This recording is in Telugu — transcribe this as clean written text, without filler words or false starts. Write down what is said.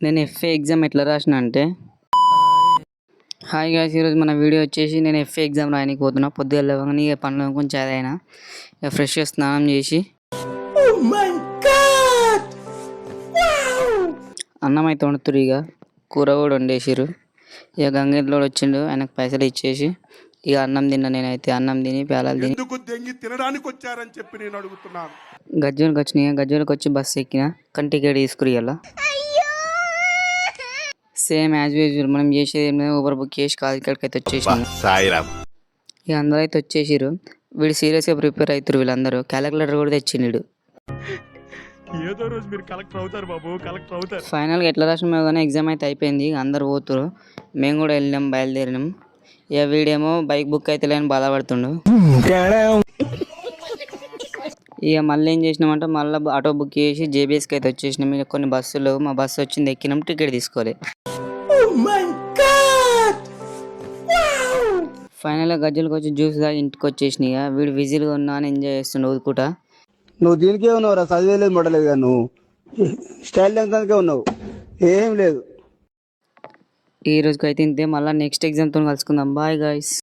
నేను ఎఫ్ఏ ఎగ్జామ్ ఎట్లా రాసిన అంటే, హాయ్ గాయ్స్, ఈరోజు మన వీడియో వచ్చేసి నేను ఎఫ్ఏ ఎగ్జామ్ రాయడానికి పోతున్నా. పొద్దుగా లేవగానే ఇక పనులు కొంచెం చదివినా, ఇక ఫ్రెష్గా స్నానం చేసి అన్నం అయితే వండుతురు. ఇక కూర కూడా వండేసిరు. ఇక గంగేట్లో వచ్చిండు, ఆయనకు పైసలు ఇచ్చేసి ఇక అన్నం తిన్నా. నేనైతే అన్నం తిని పేలాలు తిని తినడానికి వచ్చారని చెప్పి నేను అడుగుతున్నాను. గజ్జోనికి వచ్చినాయి. గజ్జోనికి వచ్చి బస్సు ఎక్కిన, కానీ టికెట్ తీసుకురి. అలా సేమ్ యాజ్ యూజువల్ మనం చేసేది ఏం లేదు, ఊబర్ బుక్ చేసి కాదు ఇక్కడికి అయితే వచ్చేసాను. ఇక అందరూ అయితే వచ్చేసారు. వీడు సీరియస్గా ప్రిపేర్ అవుతారు. వీళ్ళందరూ క్యాలిక్యులేటర్ కూడా తెచ్చిండు. ఏదో రోజు మీరు కలెక్టర్ అవుతారు బాబు, కలెక్టర్ అవుతారు. ఫైనల్గా ఎట్లా రాసినామో కానీ ఎగ్జామ్ అయితే అయిపోయింది. అందరు పోతురు, మేము కూడా వెళ్ళినాం, బయలుదేరినాం. ఇక వీడేమో బైక్ బుక్ అయితే లేని బాధపడుతుండు. ఇక మళ్ళీ ఏం చేసినామంటే మళ్ళీ ఆటో బుక్ చేసి జేబీఎస్కి అయితే వచ్చేసినాం. ఇక కొన్ని బస్సులు, మా బస్సు వచ్చింది, ఎక్కినాం, టికెట్ తీసుకోవాలి. ఫైనల్గా గజ్జలకు వచ్చి జ్యూస్ తాగి ఇంటికి వచ్చేసినాయి. ఇక వీడు విజిల్గా ఉన్నా అని ఎంజాయ్ చేస్తుండే ఊదుకుంటా. నువ్వు దీనికే ఉన్నావు రా, చదివేలేదు మొట్టలేదు కానీ నువ్వు స్టైల్ ఎంతకే ఉన్నావు, ఏం లేదు. ఈ రోజుకి అయితే ఇంతే. మళ్ళీ నెక్స్ట్ ఎగ్జామ్తో కలుసుకుందాం. Bye guys.